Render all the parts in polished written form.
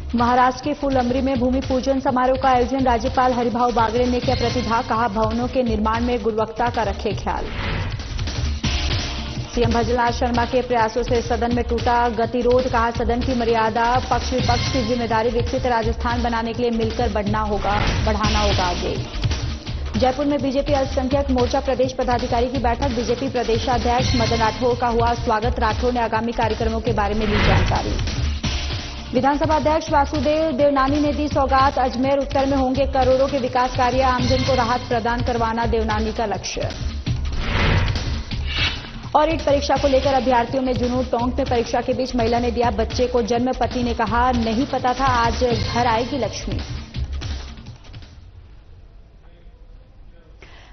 महाराष्ट्र के फुलंब्री में भूमि पूजन समारोह का आयोजन राज्यपाल हरिभाऊ बागड़े ने किया प्रतिभाग, कहा भवनों के निर्माण में गुणवत्ता का रखे ख्याल। सीएम भजनलाल शर्मा के प्रयासों से सदन में टूटा गतिरोध, कहा सदन की मर्यादा पक्ष विपक्ष की जिम्मेदारी, विकसित राजस्थान बनाने के लिए मिलकर बढ़ाना होगा आगे। जयपुर में बीजेपी अल्पसंख्यक मोर्चा प्रदेश पदाधिकारी की बैठक, बीजेपी प्रदेशाध्यक्ष मदन राठौर का हुआ स्वागत, राठौर ने आगामी कार्यक्रमों के बारे में ली जानकारी। विधानसभा अध्यक्ष वासुदेव देवनानी ने दी सौगात, अजमेर उत्तर में होंगे करोड़ों के विकास कार्य, आमजन को राहत प्रदान करवाना देवनानी का लक्ष्य। और ईट परीक्षा को लेकर अभ्यर्थियों में जुनून, टोंक में परीक्षा के बीच महिला ने दिया बच्चे को जन्म, पति ने कहा नहीं पता था आज घर आएगी लक्ष्मी।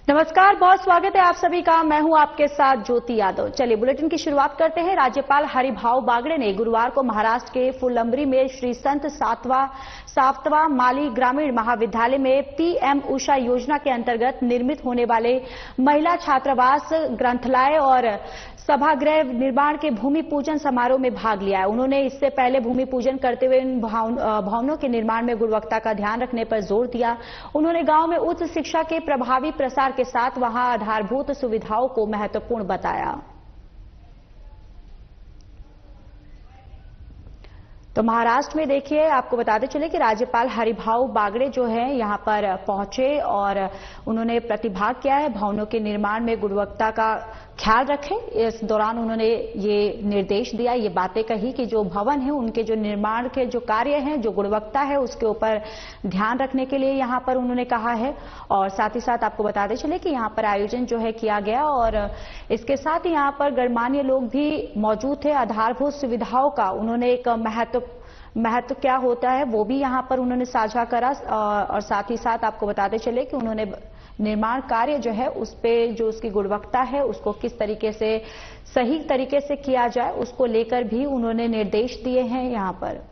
नमस्कार, बहुत स्वागत है आप सभी का। मैं हूं आपके साथ ज्योति यादव। चलिए बुलेटिन की शुरुआत करते हैं। राज्यपाल हरिभाऊ बागड़े ने गुरुवार को महाराष्ट्र के फुलंब्री में श्री संत सातवा माली ग्रामीण महाविद्यालय में पीएम उषा योजना के अंतर्गत निर्मित होने वाले महिला छात्रावास, ग्रंथालय और सभागृह निर्माण के भूमि पूजन समारोह में भाग लिया है। उन्होंने इससे पहले भूमि पूजन करते हुए इन भवनों के निर्माण में गुणवत्ता का ध्यान रखने पर जोर दिया। उन्होंने गांव में उच्च शिक्षा के प्रभावी प्रसार के साथ वहां आधारभूत सुविधाओं को महत्वपूर्ण बताया। तो महाराष्ट्र में देखिए, आपको बताते चले कि राज्यपाल हरिभाऊ बागड़े जो है यहां पर पहुंचे और उन्होंने प्रतिभाग किया है। भवनों के निर्माण में गुणवत्ता का ख्याल रखें, इस दौरान उन्होंने ये निर्देश दिया, ये बातें कही कि जो भवन है उनके जो निर्माण के जो कार्य हैं, जो गुणवत्ता है उसके ऊपर ध्यान रखने के लिए यहां पर उन्होंने कहा है। और साथ ही साथ आपको बताते चले कि यहां पर आयोजन जो है किया गया और इसके साथ ही यहां पर गणमान्य लोग भी मौजूद थे। आधारभूत सुविधाओं का उन्होंने एक महत्व क्या होता है वो भी यहां पर उन्होंने साझा करा और साथ ही साथ आपको बताते चले कि उन्होंने निर्माण कार्य जो है उस पे जो उसकी गुणवत्ता है उसको किस तरीके से सही तरीके से किया जाए उसको लेकर भी उन्होंने निर्देश दिए हैं यहां पर।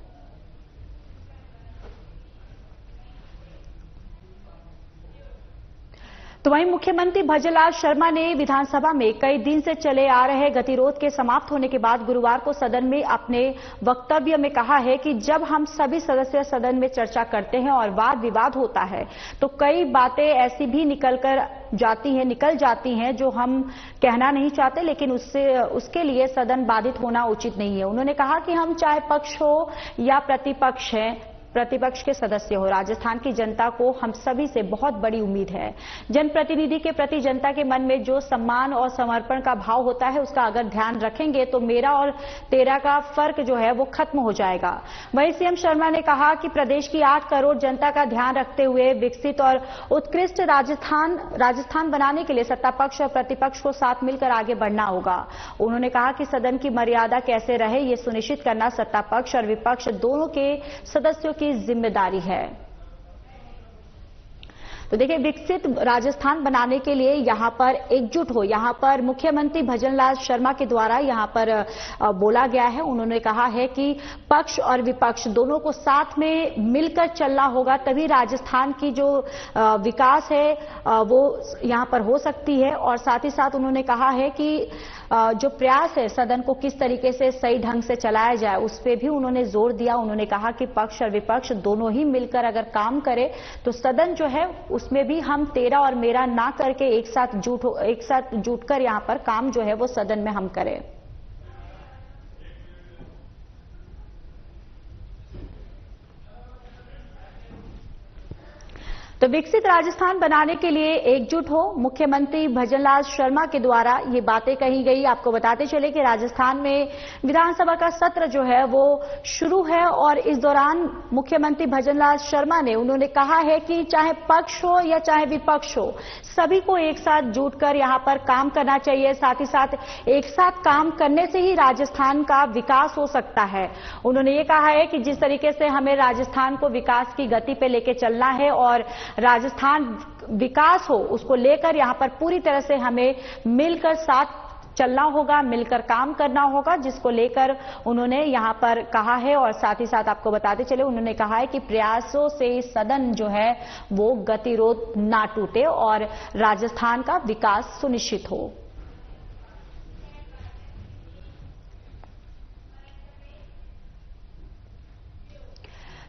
तो वहीं मुख्यमंत्री भजनलाल शर्मा ने विधानसभा में कई दिन से चले आ रहे गतिरोध के समाप्त होने के बाद गुरुवार को सदन में अपने वक्तव्य में कहा है कि जब हम सभी सदस्य सदन में चर्चा करते हैं और वाद विवाद होता है तो कई बातें ऐसी भी निकल जाती हैं जो हम कहना नहीं चाहते, लेकिन उसके लिए सदन बाधित होना उचित नहीं है। उन्होंने कहा कि हम चाहे पक्ष हो या प्रतिपक्ष के सदस्य हो, राजस्थान की जनता को हम सभी से बहुत बड़ी उम्मीद है। जनप्रतिनिधि के प्रति जनता के मन में जो सम्मान और समर्पण का भाव होता है उसका अगर ध्यान रखेंगे तो मेरा और तेरा का फर्क जो है वो खत्म हो जाएगा। वहीं सीएम शर्मा ने कहा कि प्रदेश की 8 करोड़ जनता का ध्यान रखते हुए विकसित और उत्कृष्ट राजस्थान बनाने के लिए सत्ता पक्ष और प्रतिपक्ष को साथ मिलकर आगे बढ़ना होगा। उन्होंने कहा कि सदन की मर्यादा कैसे रहे ये सुनिश्चित करना सत्ता पक्ष और विपक्ष दोनों के सदस्यों की जिम्मेदारी है। तो देखिए, विकसित राजस्थान बनाने के लिए यहां पर एकजुट हो, यहां पर मुख्यमंत्री भजनलाल शर्मा के द्वारा यहां पर बोला गया है। उन्होंने कहा है कि पक्ष और विपक्ष दोनों को साथ में मिलकर चलना होगा, तभी राजस्थान की जो विकास है वो यहां पर हो सकती है। और साथ ही साथ उन्होंने कहा है कि जो प्रयास है सदन को किस तरीके से सही ढंग से चलाया जाए उस पर भी उन्होंने जोर दिया। उन्होंने कहा कि पक्ष और विपक्ष दोनों ही मिलकर अगर काम करे तो सदन जो है उसमें भी हम तेरा और मेरा ना करके एक साथ जुटकर यहां पर काम जो है वो सदन में हम करें। तो विकसित राजस्थान बनाने के लिए एकजुट हो, मुख्यमंत्री भजनलाल शर्मा के द्वारा ये बातें कही गई। आपको बताते चले कि राजस्थान में विधानसभा का सत्र जो है वो शुरू है और इस दौरान मुख्यमंत्री भजनलाल शर्मा ने उन्होंने कहा है कि चाहे पक्ष हो या चाहे विपक्ष हो, सभी को एक साथ जुटकर यहां पर काम करना चाहिए। साथ ही साथ एक साथ काम करने से ही राजस्थान का विकास हो सकता है। उन्होंने ये कहा है कि जिस तरीके से हमें राजस्थान को विकास की गति पे लेके चलना है और राजस्थान विकास हो उसको लेकर यहां पर पूरी तरह से हमें मिलकर साथ चलना होगा, मिलकर काम करना होगा, जिसको लेकर उन्होंने यहां पर कहा है। और साथ ही साथ आपको बताते चले उन्होंने कहा है कि प्रयासों से सदन जो है वो गतिरोध ना टूटे और राजस्थान का विकास सुनिश्चित हो।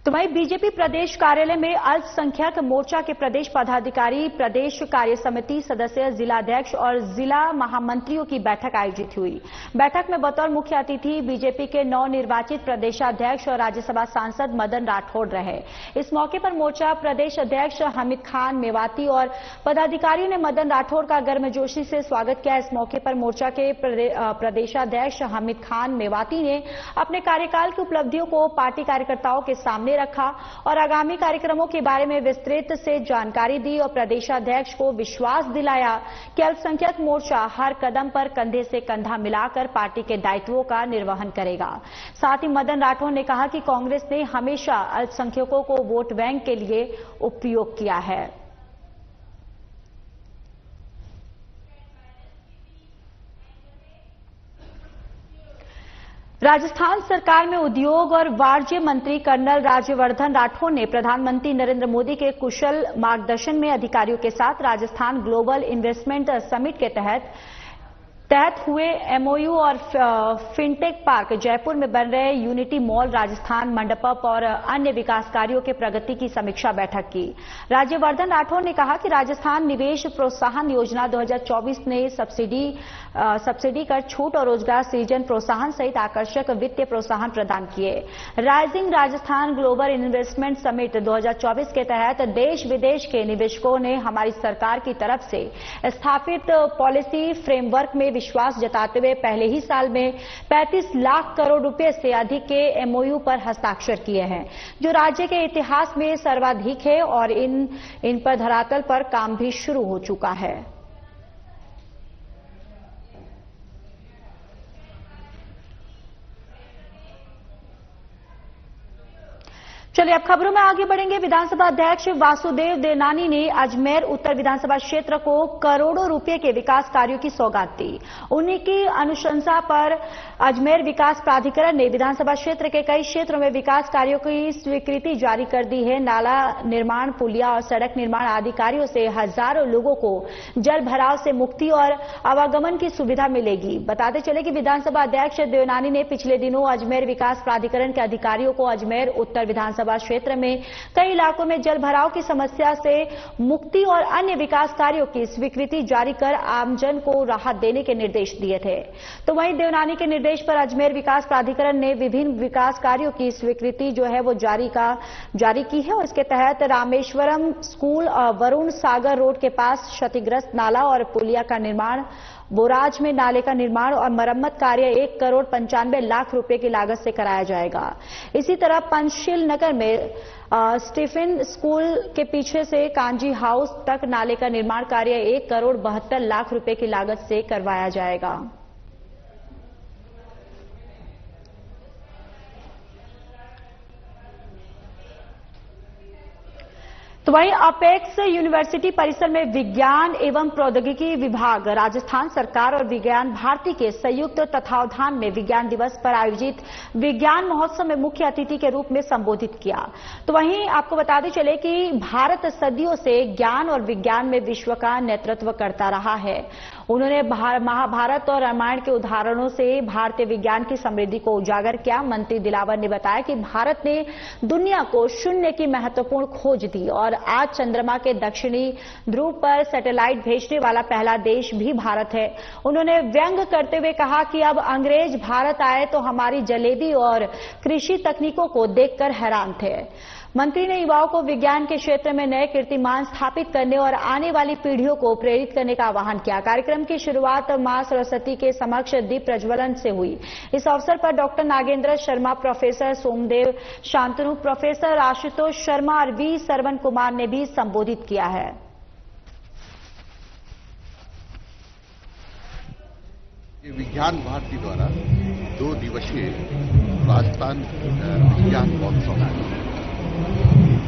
तो वहीं बीजेपी प्रदेश कार्यालय में अल्पसंख्यक मोर्चा के प्रदेश पदाधिकारी, प्रदेश कार्य समिति सदस्य, जिलाध्यक्ष और जिला महामंत्रियों की बैठक आयोजित हुई। बैठक में बतौर मुख्य अतिथि बीजेपी के नवनिर्वाचित प्रदेशाध्यक्ष और राज्यसभा सांसद मदन राठौड़ रहे। इस मौके पर मोर्चा प्रदेश अध्यक्ष हामिद खान मेवाती और पदाधिकारियों ने मदन राठौड़ का गर्मजोशी से स्वागत किया। इस मौके पर मोर्चा के प्रदेशाध्यक्ष हामिद खान मेवाती ने अपने कार्यकाल की उपलब्धियों को पार्टी कार्यकर्ताओं के सामने रखा और आगामी कार्यक्रमों के बारे में विस्तृत से जानकारी दी और प्रदेशाध्यक्ष को विश्वास दिलाया कि अल्पसंख्यक मोर्चा हर कदम पर कंधे से कंधा मिलाकर पार्टी के दायित्वों का निर्वहन करेगा। साथ ही मदन राठौड़ ने कहा कि कांग्रेस ने हमेशा अल्पसंख्यकों को वोट बैंक के लिए उपयोग किया है। राजस्थान सरकार में उद्योग और वाणिज्य मंत्री कर्नल राज्यवर्धन राठौड़ ने प्रधानमंत्री नरेंद्र मोदी के कुशल मार्गदर्शन में अधिकारियों के साथ राजस्थान ग्लोबल इन्वेस्टमेंट समिट के तहत हुए एमओयू और फिनटेक पार्क, जयपुर में बन रहे यूनिटी मॉल, राजस्थान मंडपम और अन्य विकास कार्यों के प्रगति की समीक्षा बैठक की। राज्यवर्धन राठौड़ ने कहा कि राजस्थान निवेश प्रोत्साहन योजना 2024 ने सब्सिडी कर छूट और रोजगार सृजन प्रोत्साहन सहित आकर्षक वित्तीय प्रोत्साहन प्रदान किए। Rising Rajasthan global investment summit 2024 के तहत देश विदेश के निवेशकों ने हमारी सरकार की तरफ से स्थापित पॉलिसी फ्रेमवर्क में विश्वास जताते हुए पहले ही साल में 35 लाख करोड़ रुपए से अधिक के एमओयू पर हस्ताक्षर किए हैं, जो राज्य के इतिहास में सर्वाधिक है और इन पर धरातल पर काम भी शुरू हो चुका है। चलिए अब खबरों में आगे बढ़ेंगे। विधानसभा अध्यक्ष वासुदेव देवनानी ने अजमेर उत्तर विधानसभा क्षेत्र को करोड़ों रुपए के विकास कार्यों की सौगात दी। उन्हीं की अनुशंसा पर अजमेर विकास प्राधिकरण ने विधानसभा क्षेत्र के कई क्षेत्रों में विकास कार्यों की स्वीकृति जारी कर दी है। नाला निर्माण, पुलिया और सड़क निर्माण आदि कार्यों से हजारों लोगों को जल भराव से मुक्ति और आवागमन की सुविधा मिलेगी। बताते चले कि विधानसभा अध्यक्ष देवनानी ने पिछले दिनों अजमेर विकास प्राधिकरण के अधिकारियों को अजमेर उत्तर विधानसभा क्षेत्र में कई इलाकों में जल भराव की समस्या से मुक्ति और अन्य विकास कार्यों की स्वीकृति जारी कर आमजन को राहत देने के निर्देश दिए थे। तो वहीं देवनानी के निर्देश पर अजमेर विकास प्राधिकरण ने विभिन्न विकास कार्यों की स्वीकृति जो है वो जारी की है और इसके तहत रामेश्वरम स्कूल, वरुण सागर रोड के पास क्षतिग्रस्त नाला और पुलिया का निर्माण, बोराज में नाले का निर्माण और मरम्मत कार्य 1,95,00,000 रुपए की लागत से कराया जाएगा। इसी तरह पंचशील नगर में स्टीफन स्कूल के पीछे से कांजी हाउस तक नाले का निर्माण कार्य 1,72,00,000 रुपए की लागत से करवाया जाएगा। तो वहीं अपेक्स यूनिवर्सिटी परिसर में विज्ञान एवं प्रौद्योगिकी विभाग, राजस्थान सरकार और विज्ञान भारती के संयुक्त तत्वावधान में विज्ञान दिवस पर आयोजित विज्ञान महोत्सव में मुख्य अतिथि के रूप में संबोधित किया। तो वहीं आपको बताते चले कि भारत सदियों से ज्ञान और विज्ञान में विश्व का नेतृत्व करता रहा है। उन्होंने महाभारत और रामायण के उदाहरणों से भारतीय विज्ञान की समृद्धि को उजागर किया। मंत्री दिलावर ने बताया कि भारत ने दुनिया को शून्य की महत्वपूर्ण खोज दी और आज चंद्रमा के दक्षिणी ध्रुव पर सैटेलाइट भेजने वाला पहला देश भी भारत है। उन्होंने व्यंग करते हुए कहा कि अब अंग्रेज भारत आए तो हमारी जलेबी और कृषि तकनीकों को देखकर हैरान थे। मंत्री ने युवाओं को विज्ञान के क्षेत्र में नए कीर्तिमान स्थापित करने और आने वाली पीढ़ियों को प्रेरित करने का आह्वान किया। कार्यक्रम की शुरुआत मां सरस्वती के समक्ष दीप प्रज्वलन से हुई। इस अवसर पर doctor Nagendra Sharma, professor Somdev Shantanu, professor Ashutosh Sharma और वी सरवन कुमार ने भी संबोधित किया है। विज्ञान भारती द्वारा 2 दिवसीय राजस्थान विज्ञान महोत्सव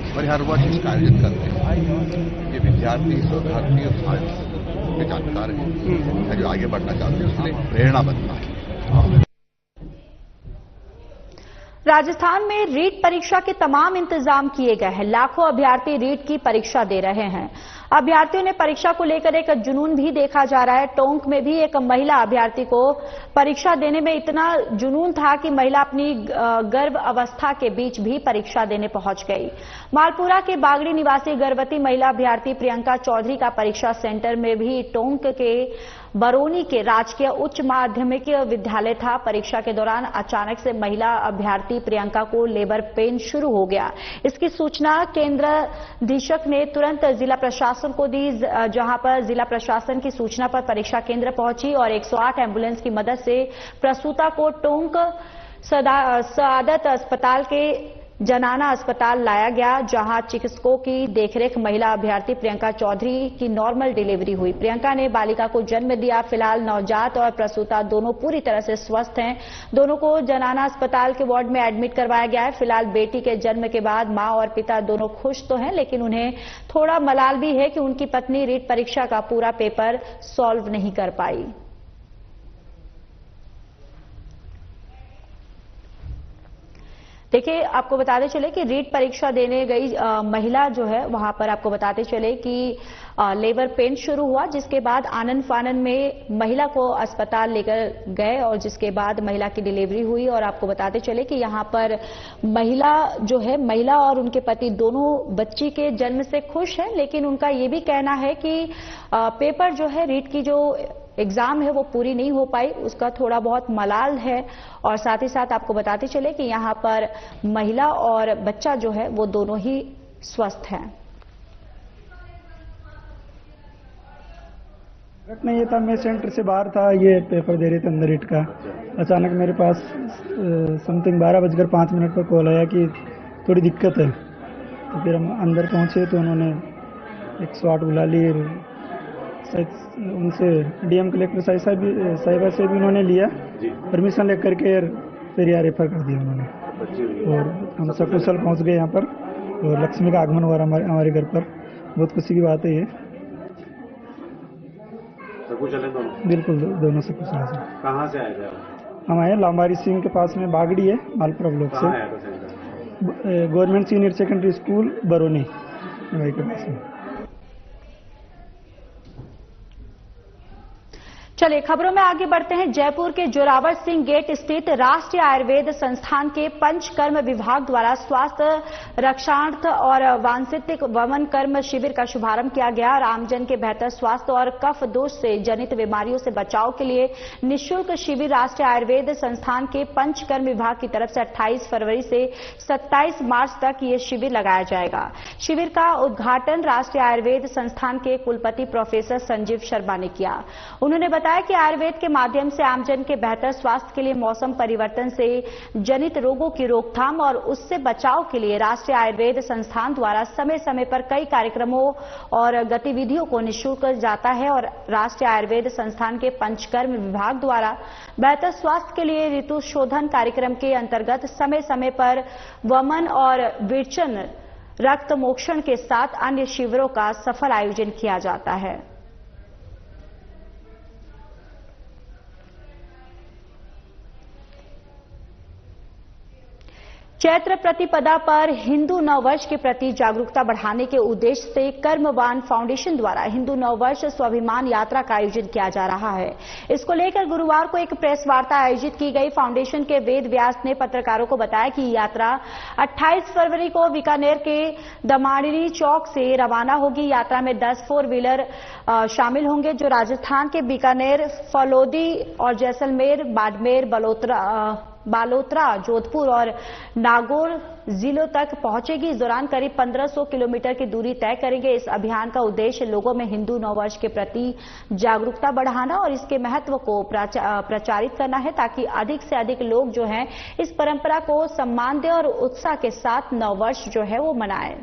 और हर वर्ष इसका आयोजन करते हैं। ये विद्यार्थी, शोधार्थी और साइंस के जानकार हैं जो आगे बढ़ना चाहते हैं, उसके लिए प्रेरणा बनता है। राजस्थान में रीट परीक्षा के तमाम इंतजाम किए गए हैं। लाखों अभ्यर्थी रीट की परीक्षा दे रहे हैं। अभ्यर्थियों ने परीक्षा को लेकर एक जुनून भी देखा जा रहा है। टोंक में भी एक महिला अभ्यर्थी को परीक्षा देने में इतना जुनून था कि महिला अपनी गर्भ अवस्था के बीच भी परीक्षा देने पहुंच गई। मालपुरा के बागड़ी निवासी गर्भवती महिला अभ्यर्थी प्रियंका चौधरी का परीक्षा सेंटर में भी टोंक के बरौनी के राजकीय उच्च माध्यमिक विद्यालय था। परीक्षा के दौरान अचानक से महिला अभ्यर्थी प्रियंका को लेबर पेन शुरू हो गया। इसकी सूचना केंद्राधीशक ने तुरंत जिला प्रशासन को दी, जहां पर जिला प्रशासन की सूचना पर परीक्षा केंद्र पहुंची और 108 एम्बुलेंस की मदद से प्रसूता को टोंक सआदत अस्पताल के जनाना अस्पताल लाया गया, जहां चिकित्सकों की देखरेख महिला अभ्यर्थी प्रियंका चौधरी की नॉर्मल डिलीवरी हुई। प्रियंका ने बालिका को जन्म दिया। फिलहाल नवजात और प्रसूता दोनों पूरी तरह से स्वस्थ हैं। दोनों को जनाना अस्पताल के वार्ड में एडमिट करवाया गया है। फिलहाल बेटी के जन्म के बाद मां और पिता दोनों खुश तो हैं, लेकिन उन्हें थोड़ा मलाल भी है कि उनकी पत्नी रीट परीक्षा का पूरा पेपर सॉल्व नहीं कर पाई। देखिए, आपको बताते चले कि रीट परीक्षा देने गई महिला जो है वहां पर आपको बताते चले कि लेबर पेन शुरू हुआ, जिसके बाद आनन फानन में महिला को अस्पताल लेकर गए और जिसके बाद महिला की डिलीवरी हुई। और आपको बताते चले कि यहां पर महिला और उनके पति दोनों बच्ची के जन्म से खुश हैं, लेकिन उनका ये भी कहना है कि पेपर जो है रीट की जो एग्जाम है वो पूरी नहीं हो पाई, उसका थोड़ा बहुत मलाल है। और साथ ही साथ आपको बताते चले कि यहां पर महिला और बच्चा जो है वो दोनों ही स्वस्थ हैं। घटना ये था, मैं सेंटर से बाहर था, ये पेपर दे रहे थे अंदर रीट का। अचानक मेरे पास समथिंग 12:05 पर कॉल आया कि थोड़ी दिक्कत है। तो फिर हम अंदर पहुंचे तो उन्होंने 108 बुला ली। उनसे डीएम कलेक्टर साहिबा से भी उन्होंने लिया परमिशन लेकर के, फिर यहाँ रेफर कर दिया उन्होंने। और हम सकुशल पहुंच गए यहाँ पर और लक्ष्मी का आगमन हुआ हमारे घर पर। बहुत खुशी की बात है ये। सकुशल है दोनों? बिल्कुल, दोनों सकुशल है। कहाँ से आए थे? हम आए लांबारी सिंह के पास में बागड़ी है, मालपुरा ब्लॉक से। Government senior secondary school Barauni के पास में। चलिए खबरों में आगे बढ़ते हैं। जयपुर के जोरावर सिंह गेट स्थित राष्ट्रीय आयुर्वेद संस्थान के पंचकर्म विभाग द्वारा स्वास्थ्य रक्षार्थ और वांछित वमन कर्म शिविर का शुभारंभ किया गया। आमजन के बेहतर स्वास्थ्य और कफ दोष से जनित बीमारियों से बचाव के लिए निःशुल्क शिविर राष्ट्रीय आयुर्वेद संस्थान के पंचकर्म विभाग की तरफ से 28 फरवरी से 27 मार्च तक ये शिविर लगाया जाएगा। शिविर का उद्घाटन राष्ट्रीय आयुर्वेद संस्थान के कुलपति प्रोफेसर संजीव शर्मा ने किया। उन्होंने बताया कि आयुर्वेद के माध्यम से आमजन के बेहतर स्वास्थ्य के लिए मौसम परिवर्तन से जनित रोगों की रोकथाम और उससे बचाव के लिए राष्ट्रीय आयुर्वेद संस्थान द्वारा समय समय पर कई कार्यक्रमों और गतिविधियों को निःशुल्क जाता है। और राष्ट्रीय आयुर्वेद संस्थान के पंचकर्म विभाग द्वारा बेहतर स्वास्थ्य के लिए ऋतु शोधन कार्यक्रम के अंतर्गत समय समय पर वमन और विरचन रक्त मोक्षण के साथ अन्य शिविरों का सफल आयोजन किया जाता है। चैत्र प्रतिपदा पर हिंदू नववर्ष के प्रति जागरूकता बढ़ाने के उद्देश्य से कर्मवान फाउंडेशन द्वारा हिंदू नववर्ष स्वाभिमान यात्रा का आयोजन किया जा रहा है। इसको लेकर गुरुवार को एक प्रेस वार्ता आयोजित की गई। फाउंडेशन के वेद व्यास ने पत्रकारों को बताया कि यात्रा 28 फरवरी को बीकानेर के दमाड़िनी चौक से रवाना होगी। यात्रा में 10 4 व्हीलर शामिल होंगे जो राजस्थान के बीकानेर, फलौदी और जैसलमेर, बाड़मेर, बालोतरा, जोधपुर और नागौर जिलों तक पहुंचेगी। इस दौरान करीब 1500 किलोमीटर की दूरी तय करेंगे। इस अभियान का उद्देश्य लोगों में हिंदू नववर्ष के प्रति जागरूकता बढ़ाना और इसके महत्व को प्रचारित करना है, ताकि अधिक से अधिक लोग जो हैं इस परंपरा को सम्मान दें और उत्साह के साथ नववर्ष जो है वो मनाएं।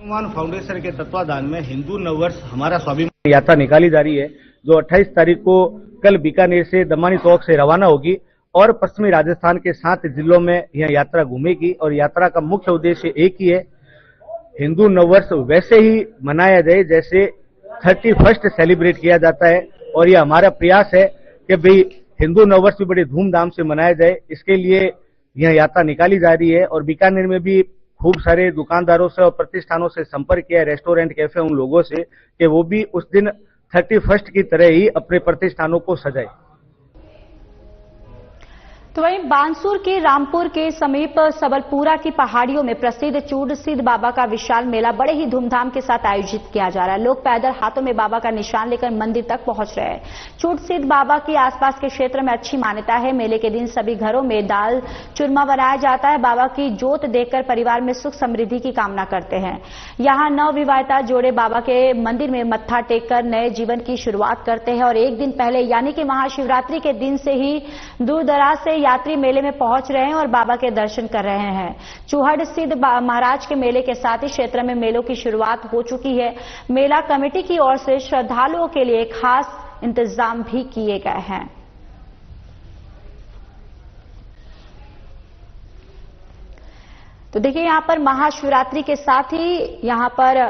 फाउंडेशन के तत्वाधान में हिंदू नववर्ष हमारा स्वाभिमान यात्रा निकाली जा रही है, जो 28 तारीख को कल बीकानेर से दमानी चौक से रवाना होगी और पश्चिमी राजस्थान के 7 जिलों में यह यात्रा घूमेगी। और यात्रा का मुख्य उद्देश्य एक ही है, हिंदू नववर्ष वैसे ही मनाया जाए जैसे 31st सेलिब्रेट किया जाता है। और यह हमारा प्रयास है कि भाई हिंदू नववर्ष भी बड़े धूमधाम से मनाया जाए। इसके लिए यह यात्रा निकाली जा रही है और बीकानेर में भी खूब सारे दुकानदारों से और प्रतिष्ठानों से संपर्क किया, रेस्टोरेंट, कैफे उन लोगों से कि वो भी उस दिन 31 की तरह ही अपने प्रतिष्ठानों को सजाए। तो वहीं बानसूर के रामपुर के समीप सबलपुरा की पहाड़ियों में प्रसिद्ध चूड़सिद्ध बाबा का विशाल मेला बड़े ही धूमधाम के साथ आयोजित किया जा रहा है। लोग पैदल हाथों में बाबा का निशान लेकर मंदिर तक पहुंच रहे हैं। चूड़सिद्ध बाबा की आसपास के क्षेत्र में अच्छी मान्यता है। मेले के दिन सभी घरों में दाल चूरमा बनाया जाता है। बाबा की जोत देखकर परिवार में सुख समृद्धि की कामना करते हैं। यहाँ नवविवाहिता जोड़े बाबा के मंदिर में मत्था टेक कर नए जीवन की शुरुआत करते हैं और एक दिन पहले यानी कि महाशिवरात्रि के दिन से ही दूर दराज से यात्री मेले में पहुंच रहे हैं और बाबा के दर्शन कर रहे हैं। चूहड़ स्थित महाराज के मेले के साथ ही क्षेत्र में मेलों की शुरुआत हो चुकी है। मेला कमेटी की ओर से श्रद्धालुओं के लिए खास इंतजाम भी किए गए हैं। तो देखिए यहां पर महाशिवरात्रि के साथ ही यहां पर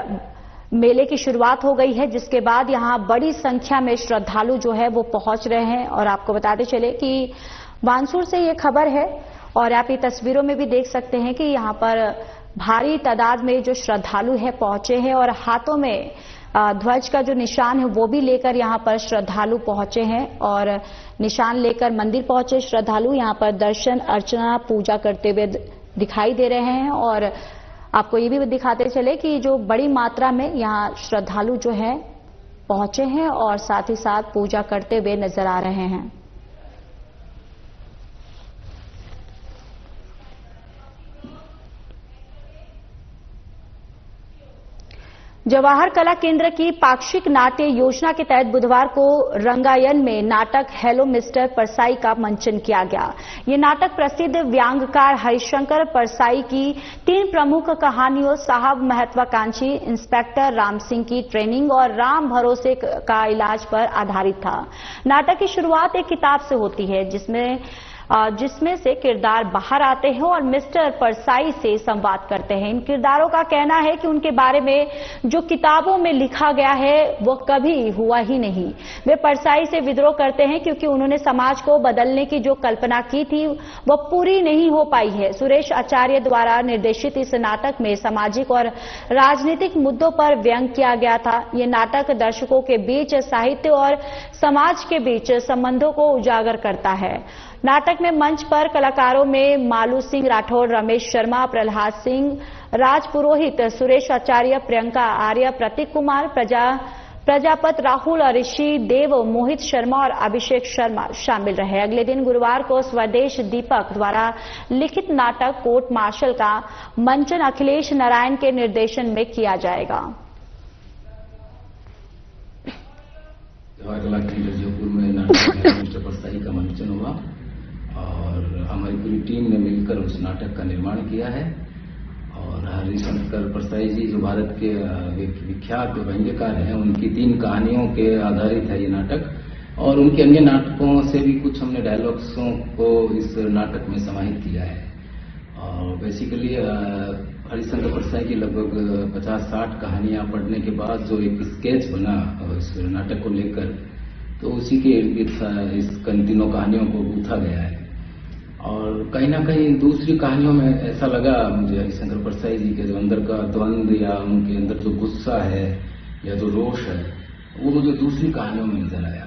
मेले की शुरुआत हो गई है, जिसके बाद यहां बड़ी संख्या में श्रद्धालु जो है वो पहुंच रहे हैं। और आपको बताते चले कि बानसूर से ये खबर है और आप ये तस्वीरों में भी देख सकते हैं कि यहां पर भारी तादाद में जो श्रद्धालु है पहुंचे हैं और हाथों में ध्वज का जो निशान है वो भी लेकर यहां पर श्रद्धालु पहुंचे हैं और निशान लेकर मंदिर पहुंचे श्रद्धालु यहां पर दर्शन अर्चना पूजा करते हुए दिखाई दे रहे हैं। और आपको ये भी दिखाते चले कि जो बड़ी मात्रा में यहां श्रद्धालु जो है पहुंचे हैं और साथ ही साथ पूजा करते हुए नजर आ रहे हैं। जवाहर कला केंद्र की पाक्षिक नाट्य योजना के तहत बुधवार को रंगायन में नाटक हेलो मिस्टर परसाई का मंचन किया गया। ये नाटक प्रसिद्ध व्यंग्यकार हरिशंकर परसाई की 3 प्रमुख कहानियों साहब महत्वाकांक्षी, इंस्पेक्टर राम सिंह की ट्रेनिंग और राम भरोसे का इलाज पर आधारित था। नाटक की शुरुआत एक किताब से होती है जिसमें से किरदार बाहर आते हैं और मिस्टर परसाई से संवाद करते हैं। इन किरदारों का कहना है कि उनके बारे में जो किताबों में लिखा गया है वो कभी हुआ ही नहीं। वे परसाई से विद्रोह करते हैं क्योंकि उन्होंने समाज को बदलने की जो कल्पना की थी वो पूरी नहीं हो पाई है। सुरेश आचार्य द्वारा निर्देशित इस नाटक में सामाजिक और राजनीतिक मुद्दों पर व्यंग किया गया था। ये नाटक दर्शकों के बीच साहित्य और समाज के बीच संबंधों को उजागर करता है। नाटक में मंच पर कलाकारों में मालू सिंह राठौर, रमेश शर्मा, प्रहलाद सिंह, राज पुरोहित, सुरेश आचार्य, प्रियंका आर्य, प्रतीक कुमार, प्रजापत राहुल, ऋषि देव, मोहित शर्मा और अभिषेक शर्मा शामिल रहे। अगले दिन गुरुवार को स्वदेश दीपक द्वारा लिखित नाटक कोर्ट मार्शल का मंचन अखिलेश नारायण के निर्देशन में किया जाएगा। जवाहर कला केंद्र जयपुर में नाटक मिस्टर परसाई का मंचन हुआ और हमारी पूरी टीम ने मिलकर उस नाटक का निर्माण किया है। और हरिशंकर परसाई जी जो भारत के विख्यात व्यंग्यकार हैं, उनकी 3 कहानियों के आधारित है ये नाटक और उनके अन्य नाटकों से भी कुछ हमने डायलॉग्सों को इस नाटक में समाहित किया है। और बेसिकली हरिशंकर परसाई की लगभग 50-60 कहानियां पढ़ने के बाद जो एक स्केच बना इस नाटक को लेकर, तो उसी के इर्द गिर्द इस तीनों कहानियों को गूंथा गया है। और कहीं ना कहीं दूसरी कहानियों में ऐसा लगा मुझे हरिशंकर परसाई जी के जो अंदर का द्वंद्व या उनके अंदर जो गुस्सा है या जो रोष है वो मुझे दूसरी कहानियों में नजर आया।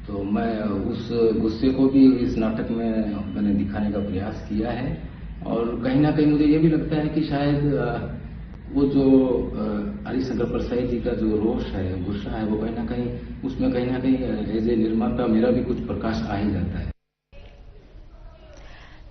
तो मैं उस गुस्से को भी इस नाटक में मैंने दिखाने का प्रयास किया है। और कहीं ना कहीं मुझे ये भी लगता है कि शायद वो जो हरिशंकर परसाई जी का जो रोष है, गुस्सा है, वो उसमें कहीं ना कहीं एज ए निर्माता मेरा भी कुछ प्रकाश आ ही जाता है।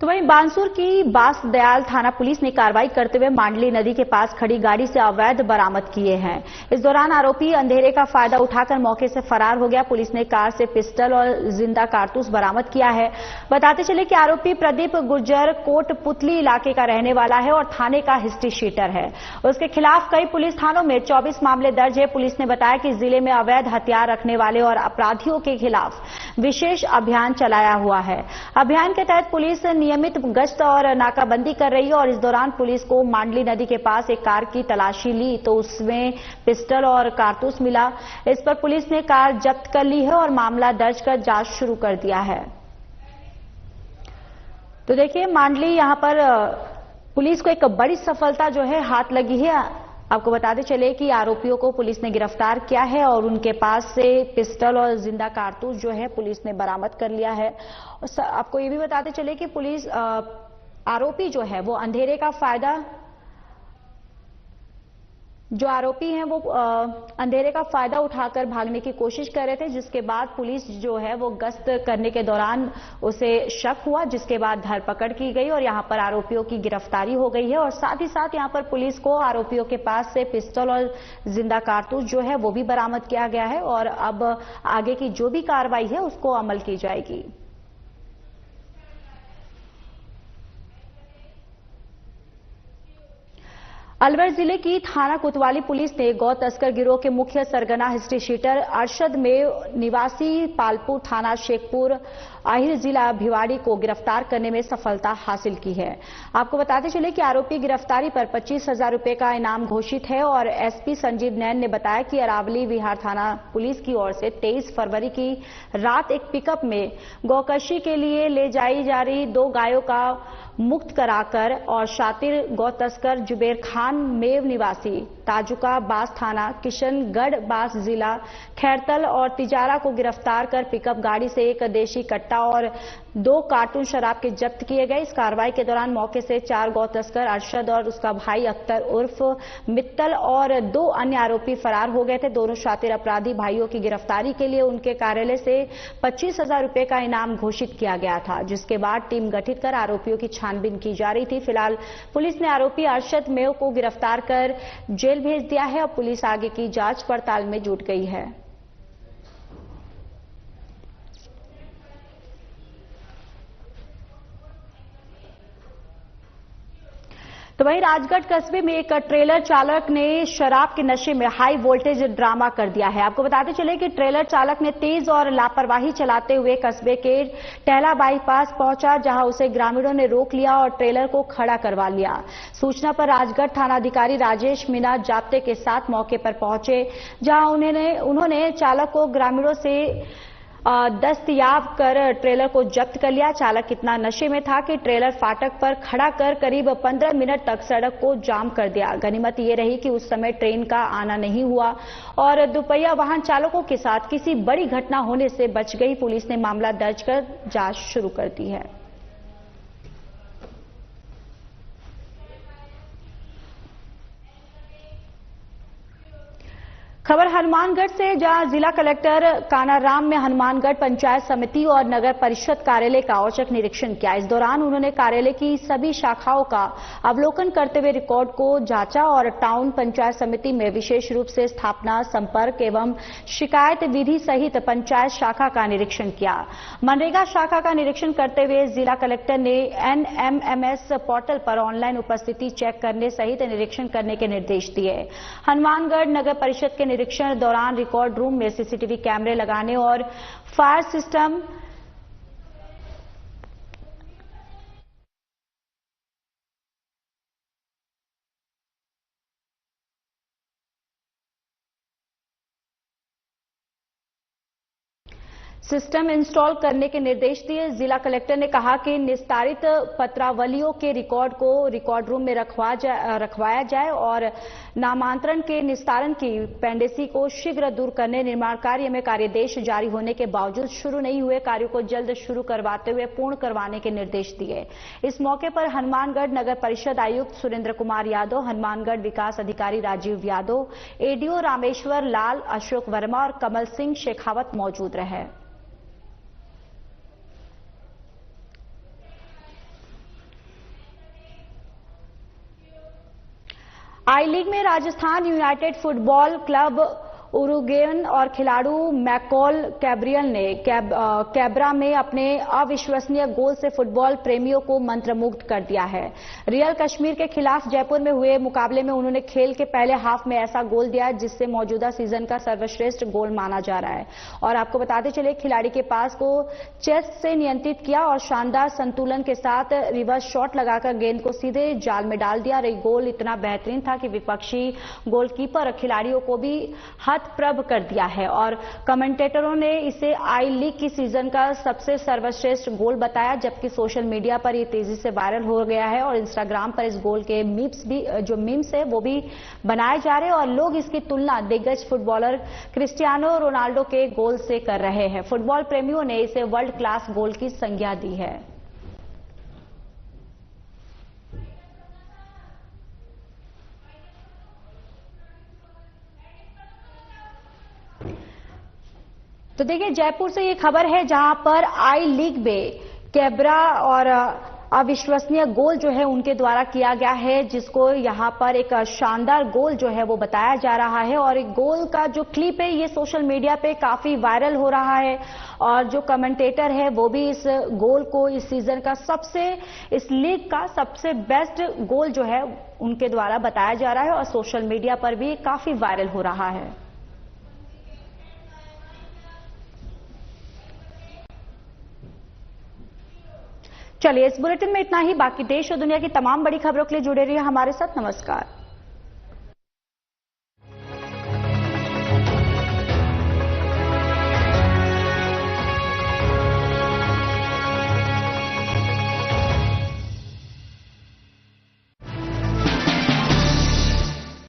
तो वहीं बानसूर की बास दयाल थाना पुलिस ने कार्रवाई करते हुए मांडली नदी के पास खड़ी गाड़ी से अवैध बरामद किए हैं। इस दौरान आरोपी अंधेरे का फायदा उठाकर मौके से फरार हो गया। पुलिस ने कार से पिस्टल और जिंदा कारतूस बरामद किया है। बताते चले कि आरोपी प्रदीप गुर्जर कोटपुतली इलाके का रहने वाला है और थाने का हिस्ट्री शीटर है। उसके खिलाफ कई पुलिस थानों में 24 मामले दर्ज है। पुलिस ने बताया कि जिले में अवैध हथियार रखने वाले और अपराधियों के खिलाफ विशेष अभियान चलाया हुआ है। अभियान के तहत पुलिस नियमित गश्त और नाकाबंदी कर रही है और इस दौरान पुलिस को मांडली नदी के पास एक कार की तलाशी ली तो उसमें पिस्टल और कारतूस मिला। इस पर पुलिस ने कार जब्त कर ली है और मामला दर्ज कर जांच शुरू कर दिया है। तो देखिए मांडली यहां पर पुलिस को एक बड़ी सफलता जो है हाथ लगी है। आपको बताते चले कि आरोपियों को पुलिस ने गिरफ्तार किया है और उनके पास से पिस्टल और जिंदा कारतूस जो है पुलिस ने बरामद कर लिया है। और आपको ये भी बताते चले कि पुलिस आरोपी जो है वो अंधेरे का फायदा अंधेरे का फायदा उठाकर भागने की कोशिश कर रहे थे, जिसके बाद पुलिस जो है वो गश्त करने के दौरान उसे शक हुआ, जिसके बाद धरपकड़ की गई और यहां पर आरोपियों की गिरफ्तारी हो गई है। और साथ ही साथ यहां पर पुलिस को आरोपियों के पास से पिस्टल और जिंदा कारतूस जो है वो भी बरामद किया गया है और अब आगे की जो भी कार्रवाई है उसको अमल की जाएगी। अलवर जिले की थाना कोतवाली पुलिस ने गौ तस्कर गिरोह के मुख्य सरगना हिस्ट्री शीटर अरशद में निवासी पालपुर थाना शेखपुर आहिर जिला भिवाड़ी को गिरफ्तार करने में सफलता हासिल की है। आपको बताते चले कि आरोपी गिरफ्तारी पर 25,000 रुपए का इनाम घोषित है और एसपी संजीव नैन ने बताया कि अरावली विहार थाना पुलिस की ओर से 23 फरवरी की रात एक पिकअप में गौकशी के लिए ले जाई जा रही 2 गायों का मुक्त कराकर और शातिर गौ तस्कर जुबेर खान मेव निवासी ताजुका बास थाना किशनगढ़ बास जिला खैरतल और तिजारा को गिरफ्तार कर पिकअप गाड़ी से एक देशी कट्टा और 2 कार्टून शराब के जब्त किए गए। इस कार्रवाई के दौरान मौके से 4 गौ तस्कर अरशद और उसका भाई अख्तर उर्फ मित्तल और 2 अन्य आरोपी फरार हो गए थे। दोनों शातिर अपराधी भाइयों की गिरफ्तारी के लिए उनके कार्यालय से 25,000 रुपए का इनाम घोषित किया गया था, जिसके बाद टीम गठित कर आरोपियों की छानबीन की जा रही थी। फिलहाल पुलिस ने आरोपी अरशद मेव को गिरफ्तार कर जेल भेज दिया है और पुलिस आगे की जांच पड़ताल में जुट गई है। तो वहीं राजगढ़ कस्बे में एक ट्रेलर चालक ने शराब के नशे में हाई वोल्टेज ड्रामा कर दिया है। आपको बताते चले कि ट्रेलर चालक ने तेज और लापरवाही चलाते हुए कस्बे के टहला बाईपास पहुंचा, जहां उसे ग्रामीणों ने रोक लिया और ट्रेलर को खड़ा करवा लिया। सूचना पर राजगढ़ थानाधिकारी राजेश मीना जाप्ते के साथ मौके पर पहुंचे, जहां उन्होंने चालक को ग्रामीणों से दस्तयाब कर ट्रेलर को जब्त कर लिया। चालक इतना नशे में था कि ट्रेलर फाटक पर खड़ा कर करीब 15 मिनट तक सड़क को जाम कर दिया। गनीमत ये रही कि उस समय ट्रेन का आना नहीं हुआ और दुपहिया वाहन चालकों के साथ किसी बड़ी घटना होने से बच गई। पुलिस ने मामला दर्ज कर जांच शुरू कर दी है। खबर हनुमानगढ़ से, जहां जिला कलेक्टर कानाराम में हनुमानगढ़ पंचायत समिति और नगर परिषद कार्यालय का औचक निरीक्षण किया। इस दौरान उन्होंने कार्यालय की सभी शाखाओं का अवलोकन करते हुए रिकॉर्ड को जांचा और टाउन पंचायत समिति में विशेष रूप से स्थापना, संपर्क एवं शिकायत विधि सहित पंचायत शाखा का निरीक्षण किया। मनरेगा शाखा का निरीक्षण करते हुए जिला कलेक्टर ने NMMS पोर्टल पर ऑनलाइन उपस्थिति चेक करने सहित निरीक्षण करने के निर्देश दिए। हनुमानगढ़ नगर परिषद के निरीक्षण दौरान रिकॉर्ड रूम में सीसीटीवी कैमरे लगाने और फायर सिस्टम इंस्टॉल करने के निर्देश दिए। जिला कलेक्टर ने कहा कि निस्तारित पत्रावलियों के रिकॉर्ड को रिकॉर्ड रूम में रखवाया जाए और नामांतरण के निस्तारण की पेंडेसी को शीघ्र दूर करने, निर्माण कार्य में कार्यादेश जारी होने के बावजूद शुरू नहीं हुए कार्यों को जल्द शुरू करवाते हुए पूर्ण करवाने के निर्देश दिए। इस मौके पर हनुमानगढ़ नगर परिषद आयुक्त सुरेंद्र कुमार यादव, हनुमानगढ़ विकास अधिकारी राजीव यादव, ADO रामेश्वर लाल, अशोक वर्मा और कमल सिंह शेखावत मौजूद रहे। आई लीग में राजस्थान यूनाइटेड फुटबॉल क्लब उरुगेन और खिलाड़ी मैकॉल कैब्रियल ने कैब्रा में अपने अविश्वसनीय गोल से फुटबॉल प्रेमियों को मंत्रमुग्ध कर दिया है। रियल कश्मीर के खिलाफ जयपुर में हुए मुकाबले में उन्होंने खेल के पहले हाफ में ऐसा गोल दिया जिससे मौजूदा सीजन का सर्वश्रेष्ठ गोल माना जा रहा है। और आपको बताते चले, खिलाड़ी के पास को चेस्ट से नियंत्रित किया और शानदार संतुलन के साथ रिवर्स शॉट लगाकर गेंद को सीधे जाल में डाल दिया। गोल इतना बेहतरीन था कि विपक्षी गोलकीपर खिलाड़ियों को भी हद हतप्रभ कर दिया है और कमेंटेटरों ने इसे आई लीग की सीजन का सबसे सर्वश्रेष्ठ गोल बताया, जबकि सोशल मीडिया पर ये तेजी से वायरल हो गया है और इंस्टाग्राम पर इस गोल के मीम्स है वो भी बनाए जा रहे हैं और लोग इसकी तुलना दिग्गज फुटबॉलर क्रिस्टियानो रोनाल्डो के गोल से कर रहे हैं। फुटबॉल प्रेमियों ने इसे वर्ल्ड क्लास गोल की संज्ञा दी है। तो देखिए, जयपुर से ये खबर है जहां पर आई लीग में कैबरा और अविश्वसनीय गोल जो है उनके द्वारा किया गया है, जिसको यहां पर एक शानदार गोल जो है वो बताया जा रहा है और एक गोल का जो क्लिप है ये सोशल मीडिया पे काफी वायरल हो रहा है और जो कमेंटेटर है वो भी इस गोल को इस सीजन का इस लीग का सबसे बेस्ट गोल जो है उनके द्वारा बताया जा रहा है और सोशल मीडिया पर भी काफी वायरल हो रहा है। चलिए, इस बुलेटिन में इतना ही। बाकी देश और दुनिया की तमाम बड़ी खबरों के लिए जुड़े रहिए हमारे साथ। नमस्कार।